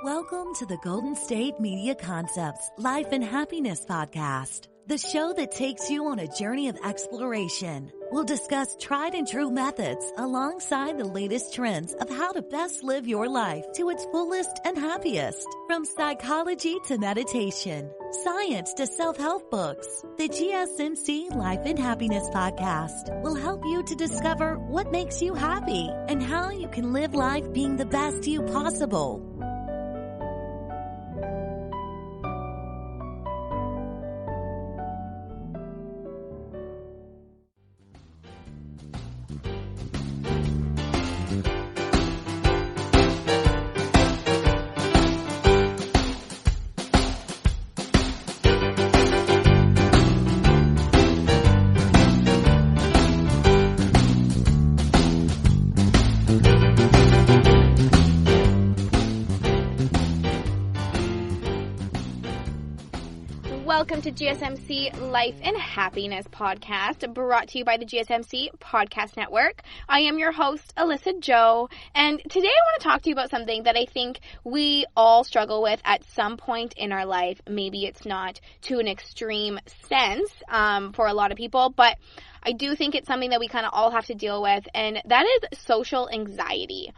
Welcome to the Golden State Media Concepts Life and Happiness Podcast, the show that takes you on a journey of exploration. We'll discuss tried and true methods alongside the latest trends of how to best live your life to its fullest and happiest. From psychology to meditation, science to self-help books, the GSMC Life and Happiness Podcast will help you to discover what makes you happy and how you can live life being the best you possible. Welcome to GSMC Life and Happiness Podcast, brought to you by the GSMC Podcast Network. I am your host, Alyssa Jo, and today I want to talk to you about something that I think we all struggle with at some point in our life. Maybe it's not to an extreme sense for a lot of people, but I do think it's something that we kind of all have to deal with, and that is social anxiety.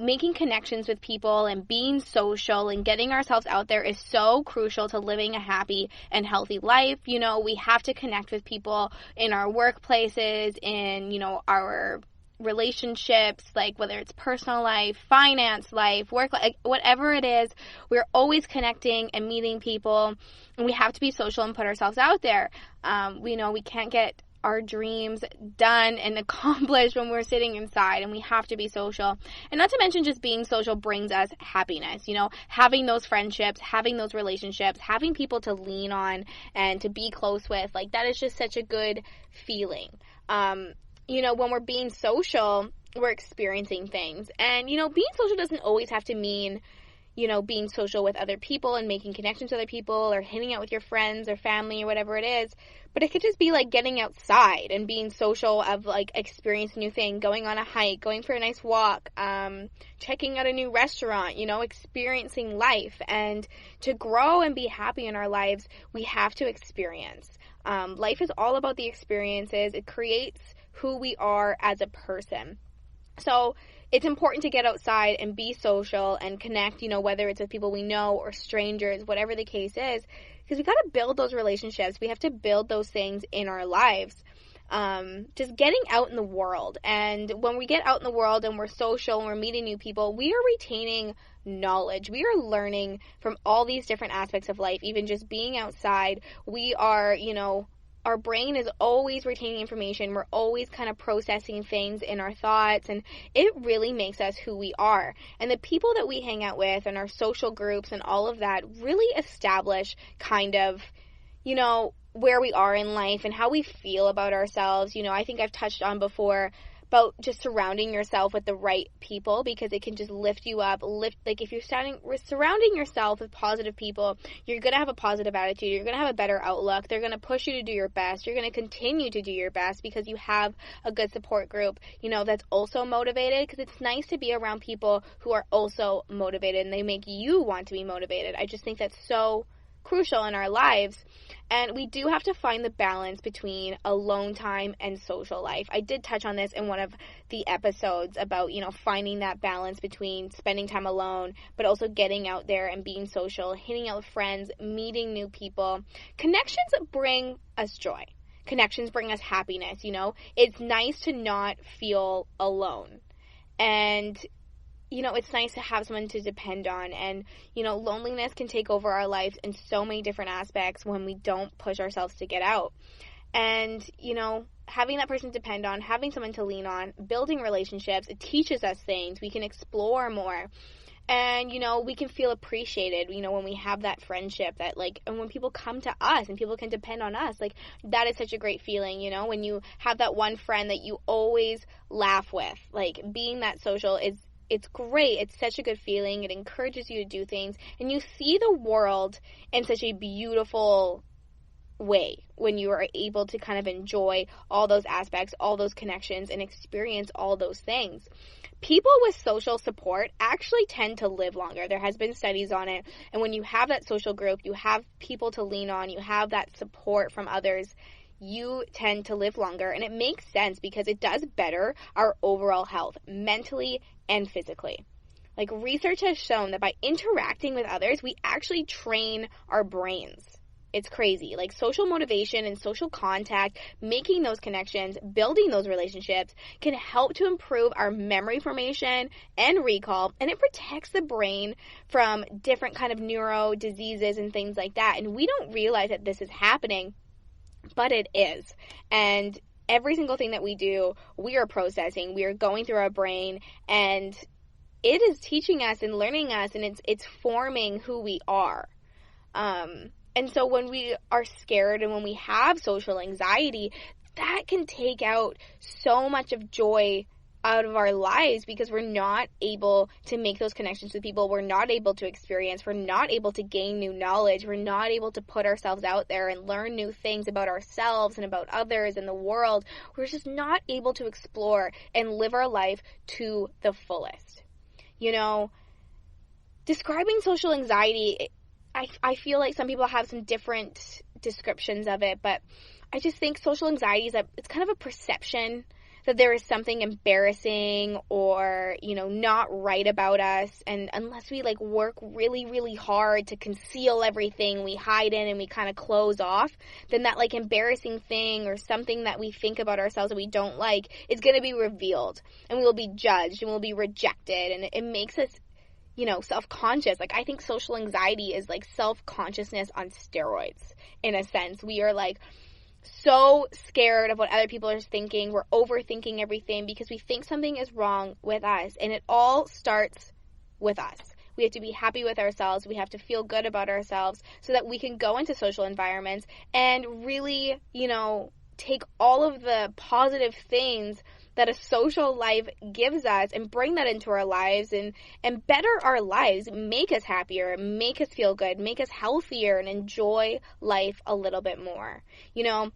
Making connections with people and being social and getting ourselves out there is so crucial to living a happy and healthy life. We have to connect with people in our workplaces, in, our relationships, like whether it's personal life, finance life, work life, whatever it is, we're always connecting and meeting people, and we have to be social and put ourselves out there. We can't get our dreams done and accomplished when we're sitting inside, and we have to be social. And not to mention, just being social brings us happiness, having those friendships, having those relationships, having people to lean on and to be close with, like that is just such a good feeling. When we're being social, we're experiencing things. And, being social doesn't always have to mean, being social with other people and making connections with other people or hanging out with your friends or family or whatever it is. But it could just be like getting outside and being social, of like experiencing a new thing, going on a hike, going for a nice walk, checking out a new restaurant, experiencing life. And to grow and be happy in our lives, we have to experience. Life is all about the experiences. It creates who we are as a person. So it's important to get outside and be social and connect, whether it's with people we know or strangers, whatever the case is, because we got to build those relationships. We have to build those things in our lives. Just getting out in the world. And when we get out in the world and we're social and we're meeting new people, we are retaining knowledge. We are learning from all these different aspects of life. Even just being outside, we are, our brain is always retaining information. We're always kind of processing things in our thoughts, and it really makes us who we are. And the people that we hang out with and our social groups and all of that really establish kind of, where we are in life and how we feel about ourselves. I think I've touched on before about just surrounding yourself with the right people, because it can just lift you up. If you're surrounding yourself with positive people, you're going to have a positive attitude. You're going to have a better outlook. They're going to push you to do your best. You're going to continue to do your best because you have a good support group, that's also motivated, because it's nice to be around people who are also motivated and they make you want to be motivated. I just think that's so crucial in our lives. And we do have to find the balance between alone time and social life. I did touch on this in one of the episodes about, finding that balance between spending time alone, but also getting out there and being social, hanging out with friends, meeting new people. Connections bring us joy. Connections bring us happiness, It's nice to not feel alone. And it's nice to have someone to depend on. And, loneliness can take over our lives in so many different aspects when we don't push ourselves to get out. And, having that person to depend on, having someone to lean on, building relationships, it teaches us things. We can explore more. And, we can feel appreciated, when we have that friendship that, and when people come to us and people can depend on us, that is such a great feeling, when you have that one friend that you always laugh with. Being that social it's great. It's such a good feeling. It encourages you to do things, and you see the world in such a beautiful way when you are able to kind of enjoy all those aspects, all those connections, and experience all those things. People with social support actually tend to live longer. There has been studies on it. And when you have that social group, you have people to lean on, you have that support from others, you tend to live longer. And it makes sense because it does better our overall health, mentally and physically. Like, research has shown that by interacting with others, we actually train our brains. It's crazy. Like, social motivation and social contact, making those connections, building those relationships can help to improve our memory formation and recall, and it protects the brain from different kind of neuro diseases and things like that. And we don't realize that this is happening, but it is. And every single thing that we do, we are processing, we are going through our brain, and it is teaching us and learning us, and it's forming who we are. And so when we are scared and when we have social anxiety, that can take out so much of joy out of our lives because we're not able to make those connections with people. We're not able to experience. We're not able to gain new knowledge. We're not able to put ourselves out there and learn new things about ourselves and about others and the world. We're just not able to explore and live our life to the fullest. You know, describing social anxiety, I feel like some people have some different descriptions of it, but I just think social anxiety is it's kind of a perception that there is something embarrassing or, you know, not right about us. And unless we like work really, really hard to conceal everything, we hide in and we kind of close off, then that like embarrassing thing or something that we think about ourselves that we don't like is going to be revealed, and we will be judged and we'll be rejected. And it makes us, you know, self-conscious. Like, I think social anxiety is like self-consciousness on steroids in a sense. We are like so scared of what other people are thinking. We're overthinking everything because we think something is wrong with us, and it all starts with us. We have to be happy with ourselves. We have to feel good about ourselves so that we can go into social environments and really, you know, take all of the positive things that a social life gives us and bring that into our lives and better our lives, make us happier, make us feel good, make us healthier, and enjoy life a little bit more. You know,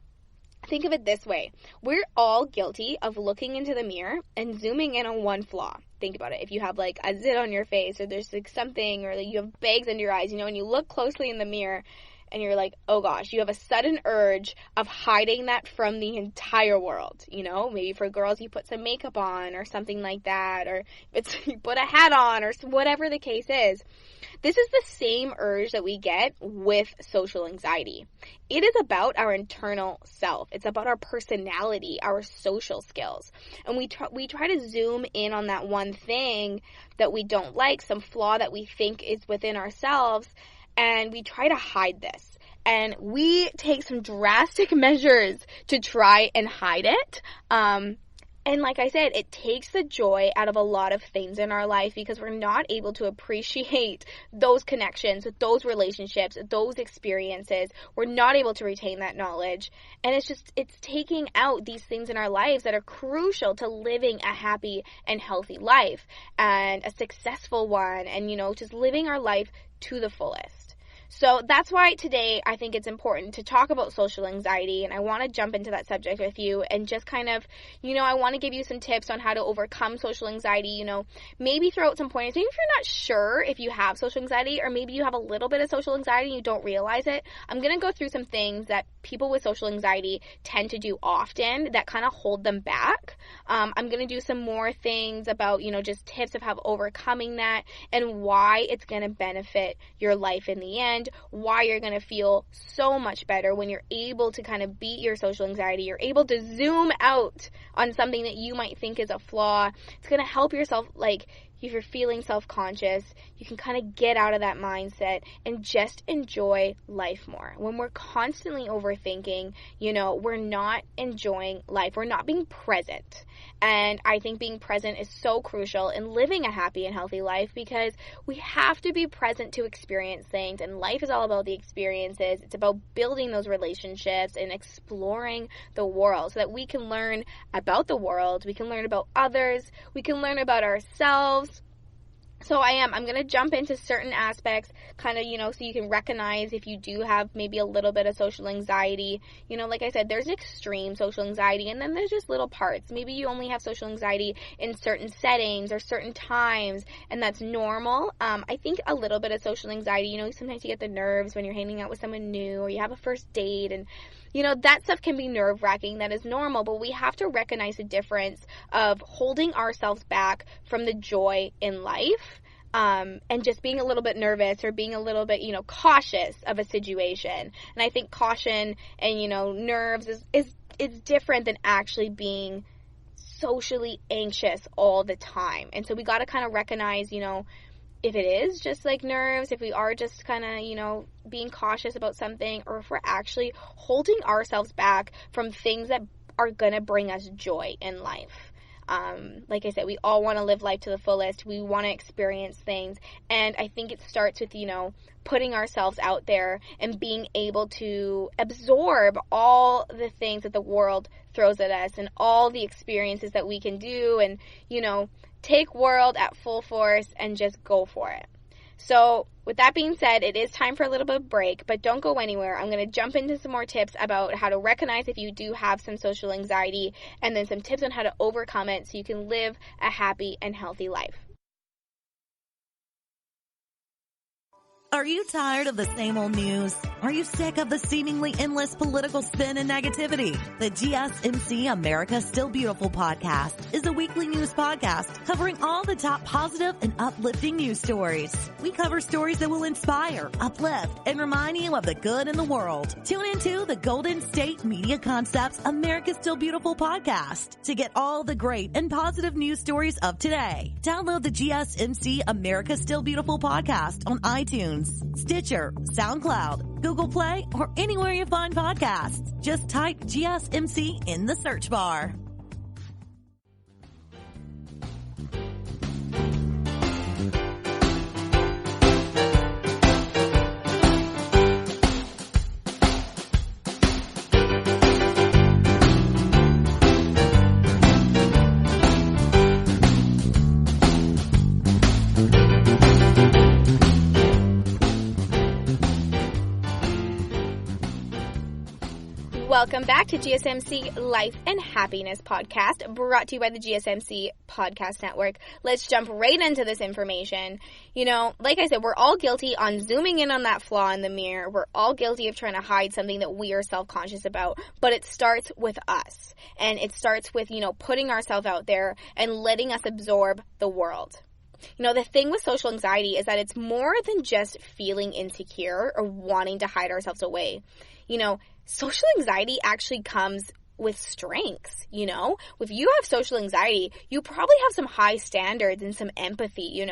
think of it this way. We're all guilty of looking into the mirror and zooming in on one flaw. Think about it. If you have like a zit on your face, or there's like something, or like you have bags under your eyes, you know, and you look closely in the mirror, and you're like, oh gosh, you have a sudden urge of hiding that from the entire world. You know, maybe for girls, you put some makeup on or something like that, or you put a hat on, or whatever the case is. This is the same urge that we get with social anxiety. It is about our internal self. It's about our personality, our social skills. And we try to zoom in on that one thing that we don't like, some flaw that we think is within ourselves, and we try to hide this. And we take some drastic measures to try and hide it. And like I said, it takes the joy out of a lot of things in our life because we're not able to appreciate those connections, those relationships, those experiences. We're not able to retain that knowledge. And it's taking out these things in our lives that are crucial to living a happy and healthy life and a successful one, and, you know, just living our life to the fullest. So that's why today I think it's important to talk about social anxiety, and I want to jump into that subject with you and just kind of, you know, I want to give you some tips on how to overcome social anxiety, you know, maybe throw out some pointers. Maybe if you're not sure if you have social anxiety, or maybe you have a little bit of social anxiety and you don't realize it, I'm going to go through some things that people with social anxiety tend to do often that kind of hold them back. I'm going to do some more things about, you know, just tips of how overcoming that and why it's going to benefit your life in the end. Why you're going to feel so much better when you're able to kind of beat your social anxiety. You're able to zoom out on something that you might think is a flaw. It's going to help yourself, like, if you're feeling self-conscious, you can kind of get out of that mindset and just enjoy life more. When we're constantly overthinking, you know, we're not enjoying life. We're not being present. And I think being present is so crucial in living a happy and healthy life because we have to be present to experience things. And life is all about the experiences. It's about building those relationships and exploring the world so that we can learn about the world. We can learn about others. We can learn about ourselves. So I'm going to jump into certain aspects, kind of, so you can recognize if you do have maybe a little bit of social anxiety. Like I said, there's extreme social anxiety, and then there's just little parts. Maybe you only have social anxiety in certain settings or certain times, and that's normal. I think a little bit of social anxiety, sometimes you get the nerves when you're hanging out with someone new, or you have a first date, and that stuff can be nerve-wracking. That is normal, but we have to recognize the difference of holding ourselves back from the joy in life, and just being a little bit nervous or being a little bit, cautious of a situation. And I think caution and, nerves is different than actually being socially anxious all the time. And so we got to kind of recognize, if it is just like nerves, if we are just kind of, being cautious about something, or if we're actually holding ourselves back from things that are going to bring us joy in life. Like I said, we all want to live life to the fullest. We want to experience things. And I think it starts with, putting ourselves out there and being able to absorb all the things that the world throws at us and all the experiences that we can do and, take world at full force and just go for it. So with that being said, it is time for a little bit of break, but don't go anywhere. I'm going to jump into some more tips about how to recognize if you do have some social anxiety, and then some tips on how to overcome it so you can live a happy and healthy life. Are you tired of the same old news? Are you sick of the seemingly endless political spin and negativity? The GSMC America's Still Beautiful podcast is a weekly news podcast covering all the top positive and uplifting news stories. We cover stories that will inspire, uplift, and remind you of the good in the world. Tune into the Golden State Media Concepts America's Still Beautiful podcast to get all the great and positive news stories of today. Download the GSMC America's Still Beautiful podcast on iTunes, Stitcher, SoundCloud, Google Play, or anywhere you find podcasts. Just type GSMC in the search bar. Welcome back to GSMC Life and Happiness podcast, brought to you by the GSMC Podcast Network. Let's jump right into this information. Like I said, we're all guilty on zooming in on that flaw in the mirror. We're all guilty of trying to hide something that we are self-conscious about, but it starts with us. And it starts with, putting ourselves out there and letting us absorb the world. The thing with social anxiety is that it's more than just feeling insecure or wanting to hide ourselves away. Social anxiety actually comes with strengths, If you have social anxiety, you probably have some high standards and some empathy,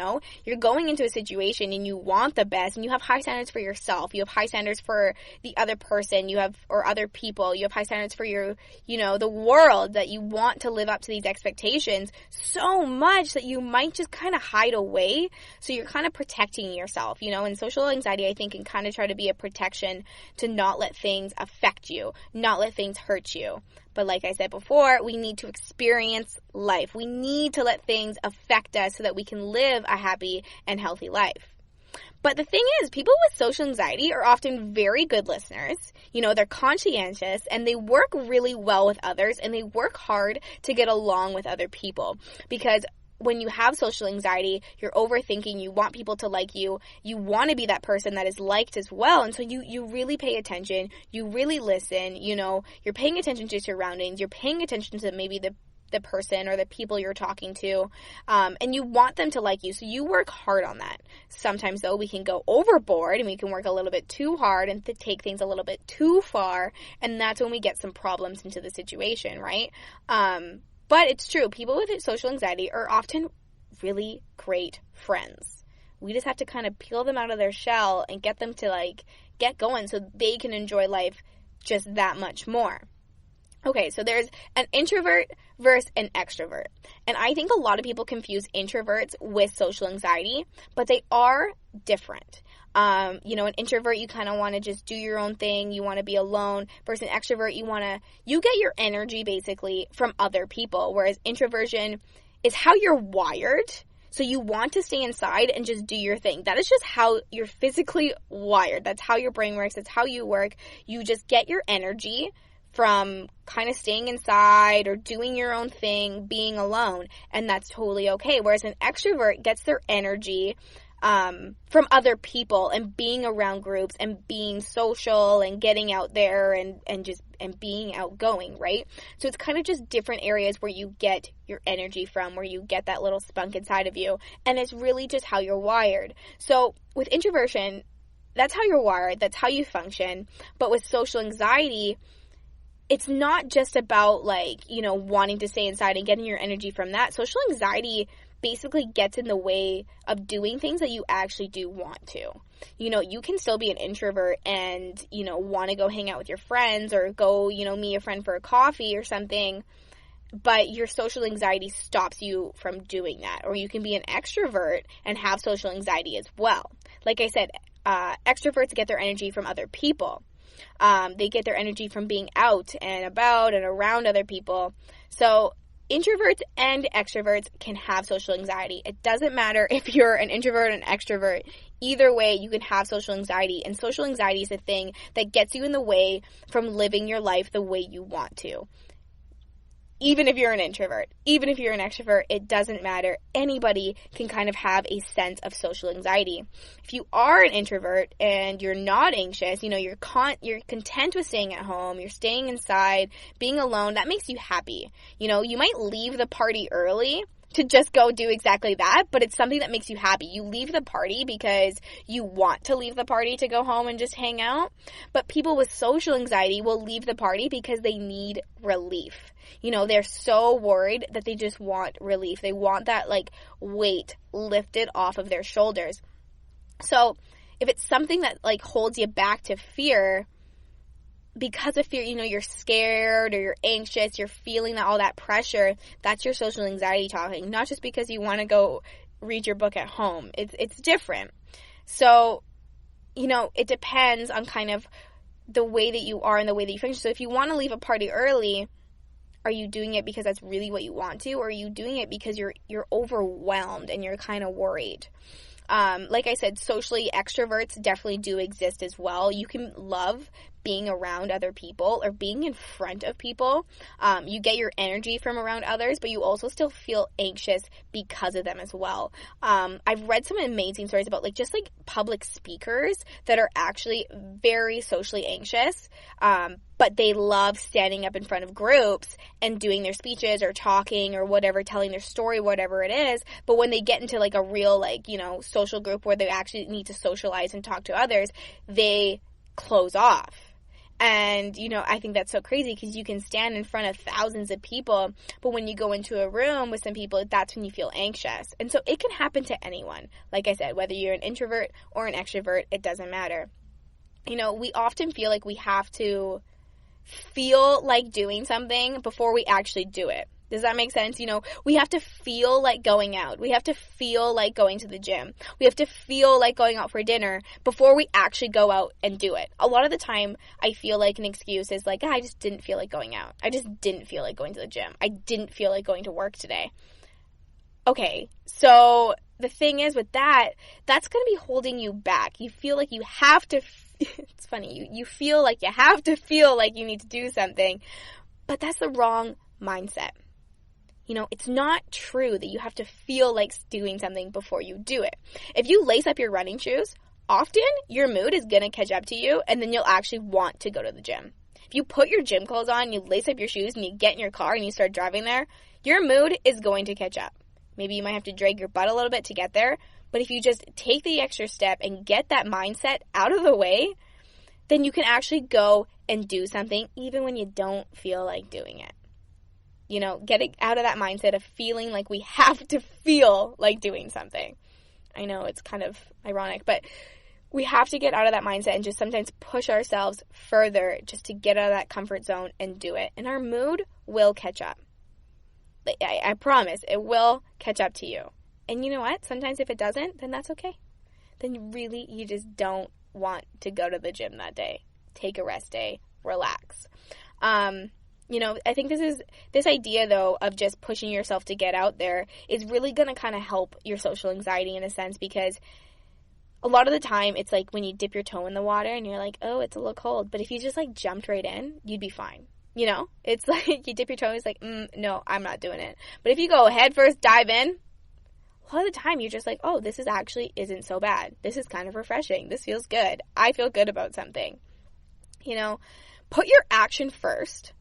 You're going into a situation and you want the best, and you have high standards for yourself. You have high standards for the other person or other people. You have high standards for your, the world, that you want to live up to these expectations so much that you might just kind of hide away. So you're kind of protecting yourself, and social anxiety, I think, can kind of try to be a protection to not let things affect you, not let things hurt you. But like I said before, we need to experience life. We need to let things affect us so that we can live a happy and healthy life. But the thing is, people with social anxiety are often very good listeners. They're conscientious, and they work really well with others, and they work hard to get along with other people. Because when you have social anxiety, you're overthinking, you want people to like you, you want to be that person that is liked as well, and so you really pay attention, you really listen, you're paying attention to your surroundings, you're paying attention to maybe the person or the people you're talking to, and you want them to like you, so you work hard on that. Sometimes, though, we can go overboard, and we can work a little bit too hard and take things a little bit too far, and that's when we get some problems into the situation, right? But it's true, people with social anxiety are often really great friends. We just have to kind of peel them out of their shell and get them to get going so they can enjoy life just that much more. Okay, so there's an introvert versus an extrovert. And I think a lot of people confuse introverts with social anxiety, but they are different. An introvert, you kind of want to just do your own thing. You want to be alone. Versus an extrovert, you get your energy basically from other people. Whereas introversion is how you're wired. So you want to stay inside and just do your thing. That is just how you're physically wired. That's how your brain works. That's how you work. You just get your energy from kind of staying inside or doing your own thing, being alone, and that's totally okay. Whereas an extrovert gets their energy from other people and being around groups and being social and getting out there and being outgoing, right? So it's kind of just different areas where you get your energy from, where you get that little spunk inside of you, and it's really just how you're wired. So with introversion, that's how you're wired, that's how you function. But with social anxiety, it's not just about wanting to stay inside and getting your energy from that. Social anxiety basically gets in the way of doing things that you actually do want to. You can still be an introvert and, want to go hang out with your friends or go, meet a friend for a coffee or something, but your social anxiety stops you from doing that. Or you can be an extrovert and have social anxiety as well. Like I said, extroverts get their energy from other people. They get their energy from being out and about and around other people. So introverts and extroverts can have social anxiety. It doesn't matter if you're an introvert or an extrovert. Either way, you can have social anxiety. And social anxiety is a thing that gets you in the way from living your life the way you want to. Even if you're an introvert, even if you're an extrovert, it doesn't matter. Anybody can kind of have a sense of social anxiety. If you are an introvert and you're not anxious, you're content with staying at home, you're staying inside, being alone, that makes you happy. You might leave the party early to just go do exactly that, but it's something that makes you happy. You leave the party because you want to leave the party to go home and just hang out. But people with social anxiety will leave the party because they need relief. They're so worried that they just want relief. They want that weight lifted off of their shoulders. So if it's something that holds you back to fear, because of fear, you're scared or you're anxious, you're feeling all that pressure, that's your social anxiety talking, not just because you want to go read your book at home. It's different. So, it depends on kind of the way that you are and the way that you function. So if you want to leave a party early, are you doing it because that's really what you want to, or are you doing it because you're overwhelmed and you're kind of worried? Like I said, socially, extroverts definitely do exist as well. You can love being around other people or being in front of people. You get your energy from around others, but you also still feel anxious because of them as well. I've read some amazing stories about just public speakers that are actually very socially anxious, but they love standing up in front of groups and doing their speeches or talking or whatever, telling their story, whatever it is. But when they get into a real social group where they actually need to socialize and talk to others, they close off. And, I think that's so crazy because you can stand in front of thousands of people, but when you go into a room with some people, that's when you feel anxious. And so it can happen to anyone. Like I said, whether you're an introvert or an extrovert, it doesn't matter. We often feel like we have to feel like doing something before we actually do it. Does that make sense? We have to feel like going out. We have to feel like going to the gym. We have to feel like going out for dinner before we actually go out and do it. A lot of the time, I feel like an excuse is I just didn't feel like going out. I just didn't feel like going to the gym. I didn't feel like going to work today. Okay, so the thing is with that, that's going to be holding you back. You feel like you have to, it's funny, you feel like you have to feel like you need to do something, but that's the wrong mindset. It's not true that you have to feel like doing something before you do it. If you lace up your running shoes, often your mood is going to catch up to you, and then you'll actually want to go to the gym. If you put your gym clothes on, you lace up your shoes, and you get in your car and you start driving there, your mood is going to catch up. Maybe you might have to drag your butt a little bit to get there, but if you just take the extra step and get that mindset out of the way, then you can actually go and do something even when you don't feel like doing it. Getting out of that mindset of feeling like we have to feel like doing something. I know it's kind of ironic, but we have to get out of that mindset and just sometimes push ourselves further just to get out of that comfort zone and do it. And our mood will catch up. I promise, it will catch up to you. And you know what? Sometimes if it doesn't, then that's okay. Then really, you just don't want to go to the gym that day. Take a rest day. Relax. I think this idea, though, of just pushing yourself to get out there is really going to kind of help your social anxiety in a sense, because a lot of the time it's like when you dip your toe in the water and you're like, oh, it's a little cold. But if you just like jumped right in, you'd be fine. It's like you dip your toe and it's like, no, I'm not doing it. But if you go head first, dive in, a lot of the time you're just like, oh, this isn't so bad. This is kind of refreshing. This feels good. I feel good about something. Put your action first.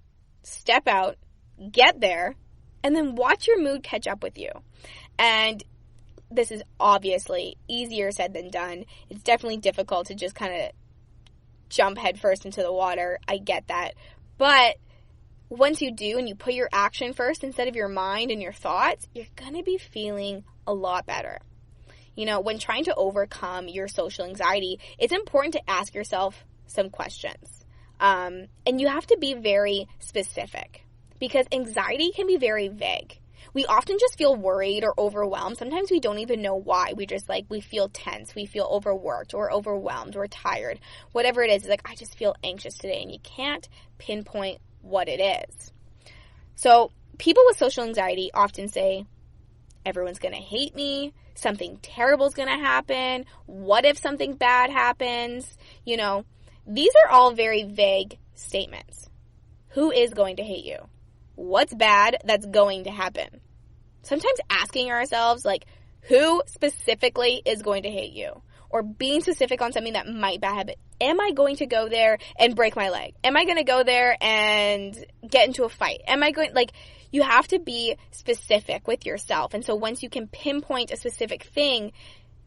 Step out, get there, and then watch your mood catch up with you. And this is obviously easier said than done. It's definitely difficult to just kind of jump headfirst into the water. I get that. But once you do and you put your action first instead of your mind and your thoughts, you're going to be feeling a lot better. When trying to overcome your social anxiety, it's important to ask yourself some questions. And you have to be very specific, because anxiety can be very vague. We often just feel worried or overwhelmed. Sometimes we don't even know why. We feel tense, we feel overworked or overwhelmed or tired. Whatever it is, it's like, I just feel anxious today, and you can't pinpoint what it is. So people with social anxiety often say, everyone's going to hate me, something terrible is going to happen, what if something bad happens, These are all very vague statements. Who is going to hate you? What's bad that's going to happen? Sometimes asking ourselves, who specifically is going to hate you? Or being specific on something that might bad happen. Am I going to go there and break my leg? Am I going to go there and get into a fight? You have to be specific with yourself. And so once you can pinpoint a specific thing,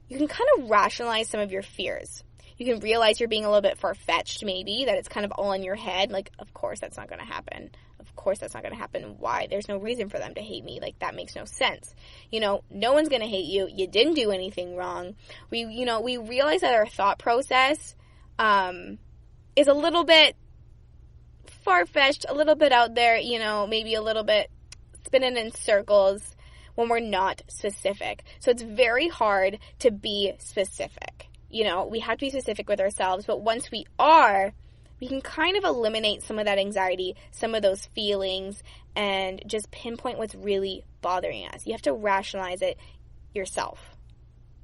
you can kind of rationalize some of your fears. You can realize you're being a little bit far-fetched, maybe, that it's kind of all in your head. Of course that's not going to happen. Of course that's not going to happen. Why? There's no reason for them to hate me. That makes no sense. No one's going to hate you. You didn't do anything wrong. We realize that our thought process is a little bit far-fetched, a little bit out there, maybe a little bit spinning in circles when we're not specific. So it's very hard to be specific. We have to be specific with ourselves, but once we are, we can kind of eliminate some of that anxiety, some of those feelings, and just pinpoint what's really bothering us. You have to rationalize it yourself.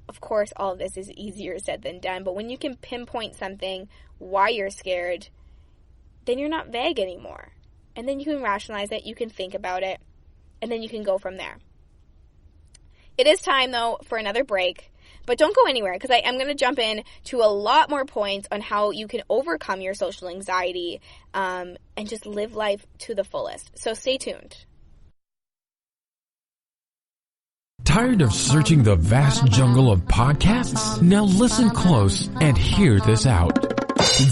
Of course, all of this is easier said than done, but when you can pinpoint something, why you're scared, then you're not vague anymore. And then you can rationalize it, you can think about it, and then you can go from there. It is time, though, for another break. But don't go anywhere, because I'm going to jump in to a lot more points on how you can overcome your social anxiety and just live life to the fullest. So stay tuned. Tired of searching the vast jungle of podcasts? Now listen close and hear this out.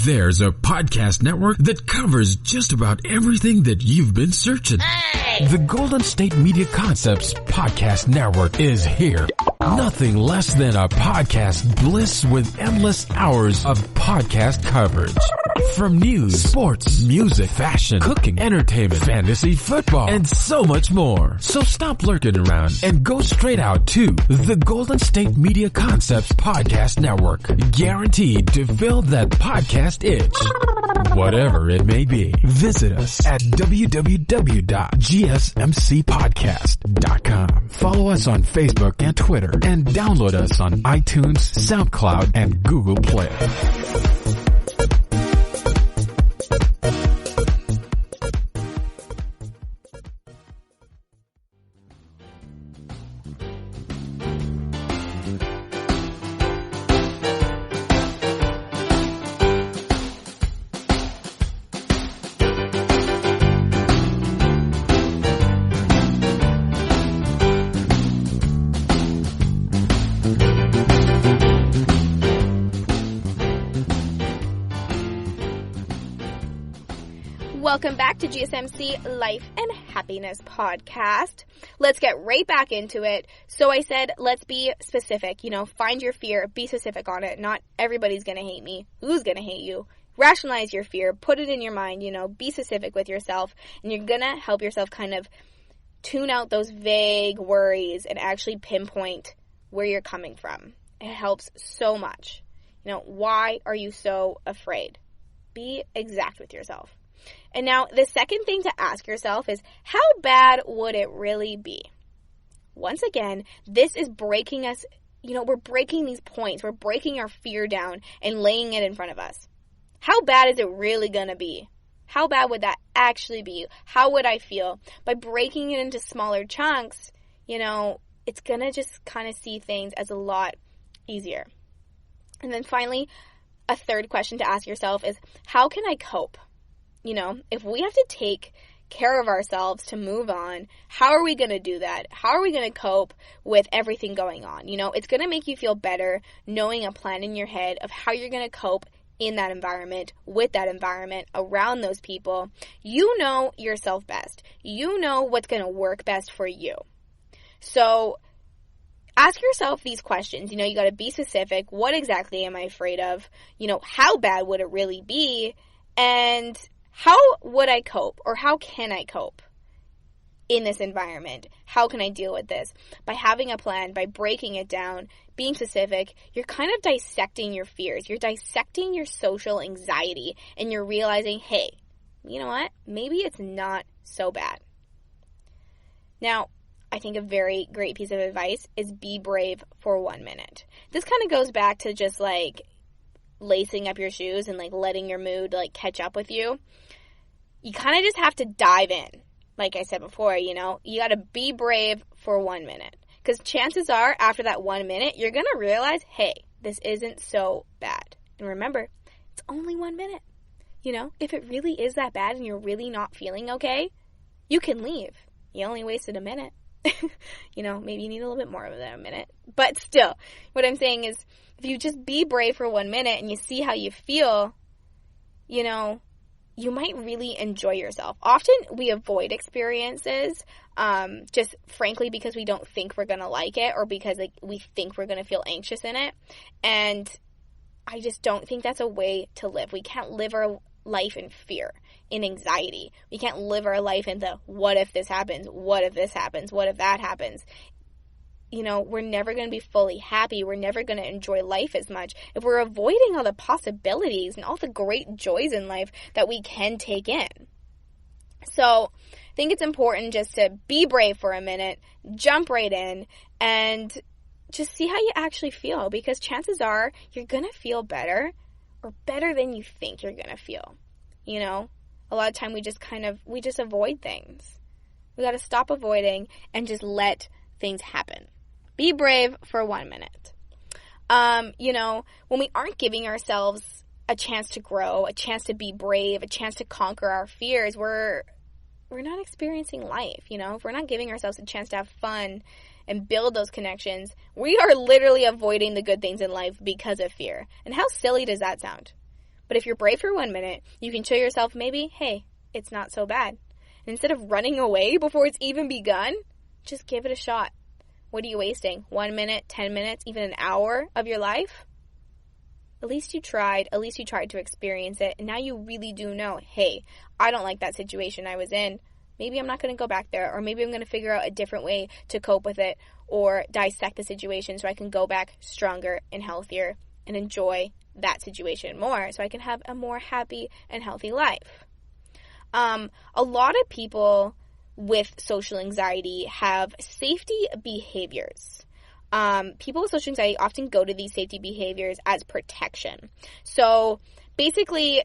There's a podcast network that covers just about everything that you've been searching. Hey! The Golden State Media Concepts Podcast Network is here. Nothing less than a podcast bliss with endless hours of podcast coverage. From news, sports, music, fashion, cooking, entertainment, fantasy, football, and so much more. So stop lurking around and go straight out to the Golden State Media Concepts Podcast Network. Guaranteed to fill that podcast itch. Whatever it may be. Visit us at www.gsmcpodcast.com. Follow us on Facebook and Twitter, and download us on iTunes, SoundCloud, and Google Play. Welcome back to GSMC Life and Happiness Podcast. Let's get right back into it. So I said, let's be specific. Find your fear, be specific on it. Not everybody's going to hate me. Who's going to hate you? Rationalize your fear, put it in your mind, be specific with yourself, and you're going to help yourself kind of tune out those vague worries and actually pinpoint where you're coming from. It helps so much. Why are you so afraid? Be exact with yourself. And now the second thing to ask yourself is, how bad would it really be? Once again, this is breaking us, we're breaking these points. We're breaking our fear down and laying it in front of us. How bad is it really going to be? How bad would that actually be? How would I feel? By breaking it into smaller chunks, it's going to just kind of see things as a lot easier. And then finally, a third question to ask yourself is, how can I cope? If we have to take care of ourselves to move on, how are we going to do that? How are we going to cope with everything going on? It's going to make you feel better knowing a plan in your head of how you're going to cope in that environment, with that environment, around those people. You know yourself best. You know what's going to work best for you. So ask yourself these questions. You got to be specific. What exactly am I afraid of? How bad would it really be? And how would I cope, or how can I cope in this environment? How can I deal with this? By having a plan, by breaking it down, being specific, you're kind of dissecting your fears. You're dissecting your social anxiety, and you're realizing, hey, you know what? Maybe it's not so bad. Now, I think a very great piece of advice is be brave for 1 minute. This kind of goes back to just lacing up your shoes and letting your mood catch up with you. You kind of just have to dive in. Like I said before, you got to be brave for 1 minute. Because chances are, after that 1 minute, you're going to realize, hey, this isn't so bad. And remember, it's only 1 minute. If it really is that bad and you're really not feeling okay, you can leave. You only wasted a minute. Maybe you need a little bit more than a minute. But still, what I'm saying is, if you just be brave for 1 minute and you see how you feel, you might really enjoy yourself. Often we avoid experiences, just frankly because we don't think we're going to like it, or because we think we're going to feel anxious in it. And I just don't think that's a way to live. We can't live our life in fear, in anxiety. We can't live our life in the, what if this happens? What if this happens? What if that happens? We're never going to be fully happy. We're never going to enjoy life as much if we're avoiding all the possibilities and all the great joys in life that we can take in. So I think it's important just to be brave for a minute, jump right in, and just see how you actually feel, because chances are you're going to feel better, or better than you think you're going to feel. A lot of time we just avoid things. We got to stop avoiding and just let things happen. Be brave for 1 minute. When we aren't giving ourselves a chance to grow, a chance to be brave, a chance to conquer our fears, we're not experiencing life. If we're not giving ourselves a chance to have fun and build those connections, we are literally avoiding the good things in life because of fear. And how silly does that sound? But if you're brave for 1 minute, you can show yourself maybe, hey, it's not so bad. And instead of running away before it's even begun, just give it a shot. What are you wasting? 1 minute, 10 minutes, even an hour of your life? At least you tried. At least you tried to experience it. And now you really do know, hey, I don't like that situation I was in. Maybe I'm not going to go back there. Or maybe I'm going to figure out a different way to cope with it, or dissect the situation so I can go back stronger and healthier and enjoy that situation more, so I can have a more happy and healthy life. A lot of people with social anxiety have safety behaviors. People with social anxiety often go to these safety behaviors as protection. So basically,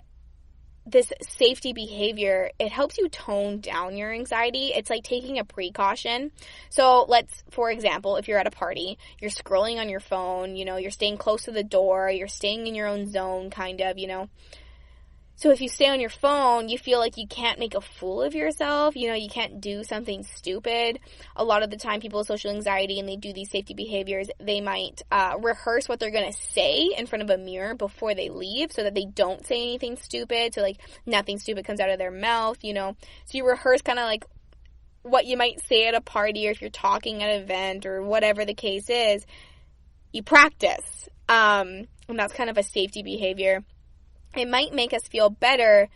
this safety behavior, it helps you tone down your anxiety. It's like taking a precaution. So for example, if you're at a party, you're scrolling on your phone, you're staying close to the door, you're staying in your own zone, kind of, So if you stay on your phone, you feel like you can't make a fool of yourself. You can't do something stupid. A lot of the time, people with social anxiety, and they do these safety behaviors, they might rehearse what they're going to say in front of a mirror before they leave, so that they don't say anything stupid. So nothing stupid comes out of their mouth, So you rehearse kind of what you might say at a party, or if you're talking at an event, or whatever the case is, you practice. And that's kind of a safety behavior. It might make us feel better,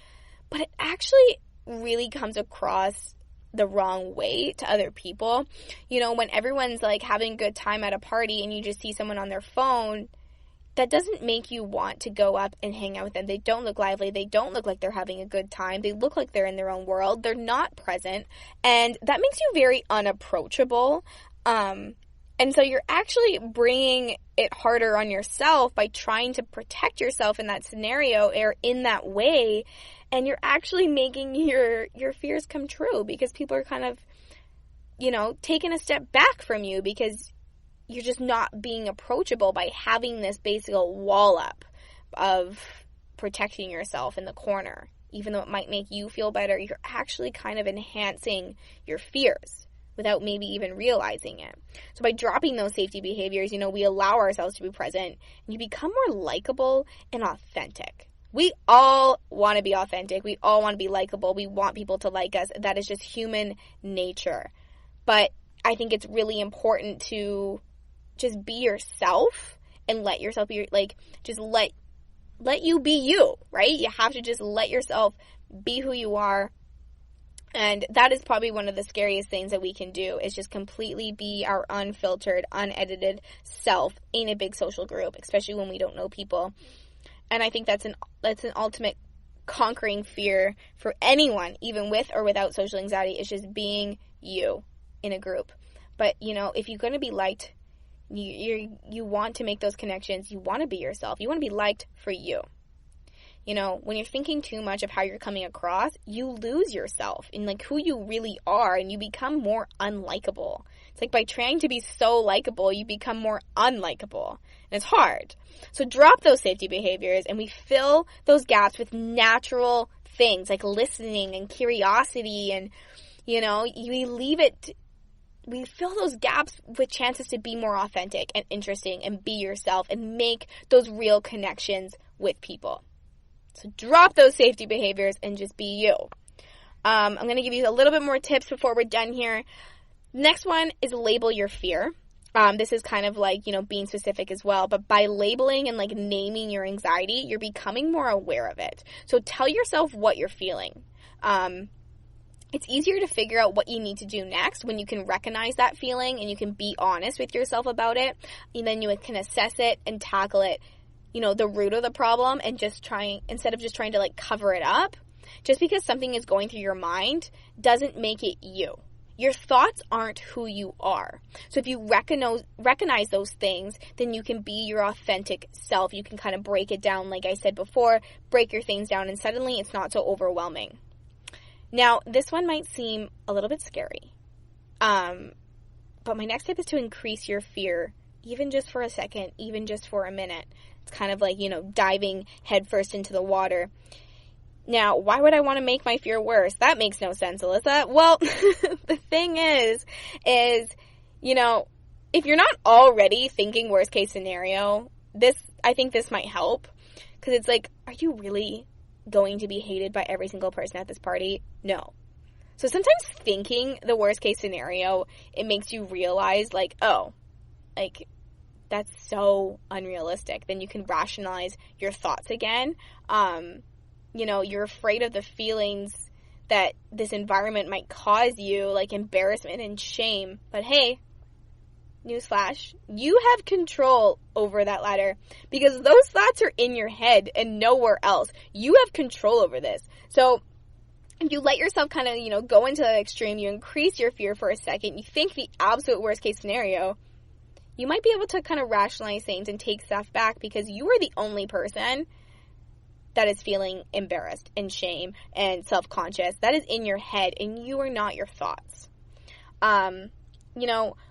but it actually really comes across the wrong way to other people. When everyone's having a good time at a party and you just see someone on their phone, that doesn't make you want to go up and hang out with them. They don't look lively. They don't look like they're having a good time. They look like they're in their own world. They're not present. And that makes you very unapproachable. And so you're actually bringing it harder on yourself by trying to protect yourself in that scenario or in that way. And you're actually making your fears come true because people are kind of, taking a step back from you because you're just not being approachable by having this basic wall up of protecting yourself in the corner. Even though it might make you feel better, you're actually kind of enhancing your fears without maybe even realizing it. So by dropping those safety behaviors, we allow ourselves to be present and you become more likable and authentic. We all want to be authentic. We all want to be likable. We want people to like us. That is just human nature. But I think it's really important to just be yourself and let yourself be, just let you be you, right? You have to just let yourself be who you are. And that is probably one of the scariest things that we can do is just completely be our unfiltered, unedited self in a big social group, especially when we don't know people. And I think that's an ultimate conquering fear for anyone, even with or without social anxiety, is just being you in a group. But, if you're going to be liked, you want to make those connections. You want to be yourself. You want to be liked for you. When you're thinking too much of how you're coming across, you lose yourself in who you really are and you become more unlikable. It's like by trying to be so likable, you become more unlikable. And it's hard. So drop those safety behaviors and we fill those gaps with natural things like listening and curiosity and, we fill those gaps with chances to be more authentic and interesting and be yourself and make those real connections with people. So drop those safety behaviors and just be you. I'm going to give you a little bit more tips before we're done here. Next one is label your fear. This is kind of being specific as well. But by labeling and naming your anxiety, you're becoming more aware of it. So tell yourself what you're feeling. It's easier to figure out what you need to do next when you can recognize that feeling and you can be honest with yourself about it. And then you can assess it and tackle it, the root of the problem and instead of just trying to cover it up. Just because something is going through your mind doesn't make it you. Your thoughts aren't who you are. So if you recognize those things, then you can be your authentic self. You can kind of break it down, like I said before, break your things down, and suddenly it's not so overwhelming. Now, this one might seem a little bit scary. But my next tip is to increase your fear, even just for a second, even just for a minute. It's kind of diving headfirst into the water. Now, why would I want to make my fear worse? That makes no sense, Alyssa. Well, the thing is, if you're not already thinking worst case scenario, I think this might help. Because it's are you really going to be hated by every single person at this party? No. So sometimes thinking the worst case scenario, it makes you realize that's so unrealistic. Then you can rationalize your thoughts again. You're afraid of the feelings that this environment might cause you, like embarrassment and shame. But hey, newsflash, you have control over that ladder because those thoughts are in your head and nowhere else. You have control over this. So if you let yourself kind of, go into the extreme, you increase your fear for a second, you think the absolute worst case scenario, you might be able to kind of rationalize things and take stuff back because you are the only person that is feeling embarrassed and shame and self-conscious. That is in your head and you are not your thoughts.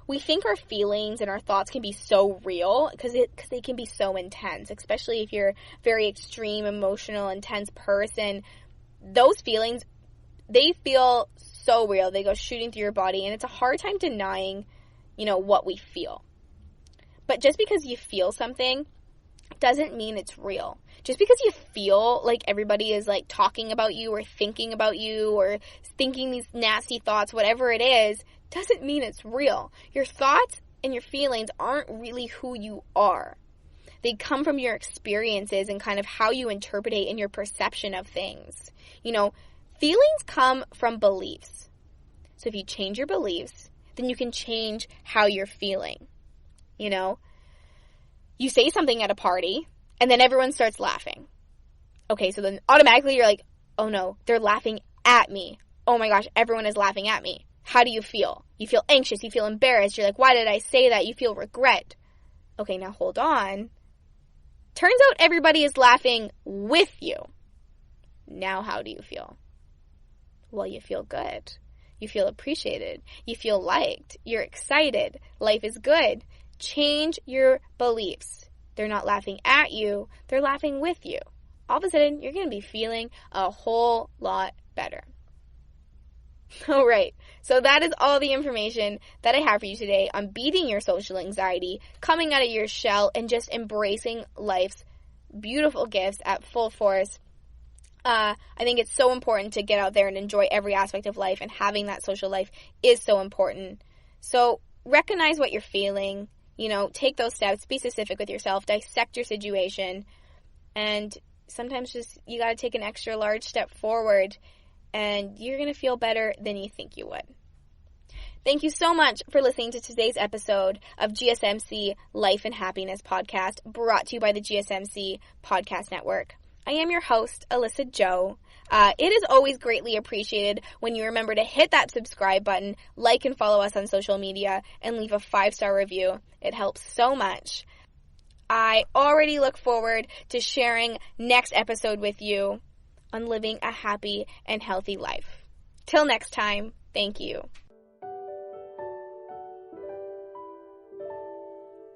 We think our feelings and our thoughts can be so real because they can be so intense, especially if you're a very extreme, emotional, intense person. Those feelings, they feel so real. They go shooting through your body and it's a hard time denying, what we feel. But just because you feel something doesn't mean it's real. Just because you feel like everybody is talking about you or thinking about you or thinking these nasty thoughts, whatever it is, doesn't mean it's real. Your thoughts and your feelings aren't really who you are. They come from your experiences and kind of how you interpret it and your perception of things. Feelings come from beliefs. So if you change your beliefs, then you can change how you're feeling. you say something at a party, and then everyone starts laughing. Okay, so then automatically you're like, oh no, they're laughing at me. Oh my gosh, everyone is laughing at me. How do you feel? You feel anxious, you feel embarrassed. You're like, why did I say that? You feel regret. Okay, now hold on. Turns out everybody is laughing with you. Now how do you feel? Well, you feel good. You feel appreciated. You feel liked. You're excited. Life is good. Change your beliefs. They're not laughing at you. They're laughing with you. All of a sudden, you're going to be feeling a whole lot better. All right. So that is all the information that I have for you today on beating your social anxiety, coming out of your shell, and just embracing life's beautiful gifts at full force. I think it's so important to get out there and enjoy every aspect of life, and having that social life is so important. So recognize what you're feeling, take those steps, be specific with yourself, dissect your situation, and sometimes just you got to take an extra large step forward, and you're going to feel better than you think you would. Thank you so much for listening to today's episode of GSMC Life and Happiness Podcast, brought to you by the GSMC Podcast Network. I am your host, Alyssa Jo. It is always greatly appreciated when you remember to hit that subscribe button, like and follow us on social media, and leave a 5-star review. It helps so much. I already look forward to sharing next episode with you on living a happy and healthy life. Till next time, thank you.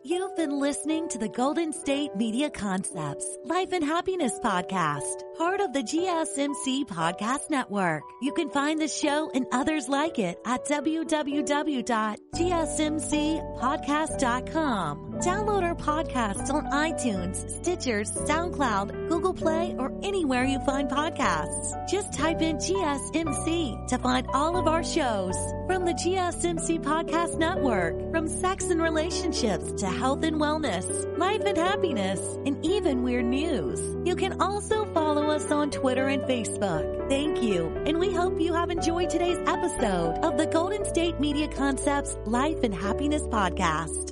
You've been listening to the Golden State Media Concepts Life and Happiness Podcast, part of the GSMC Podcast Network. You can find the show and others like it at www.gsmcpodcast.com. Download our podcasts on iTunes, Stitcher, SoundCloud, Google Play, or anywhere you find podcasts. Just type in GSMC to find all of our shows. From the GSMC Podcast Network, from sex and relationships to health and wellness, life and happiness, and even weird news. You can also follow us on Twitter and Facebook. Thank you, and we hope you have enjoyed today's episode of the Golden State Media Concepts Life and Happiness Podcast.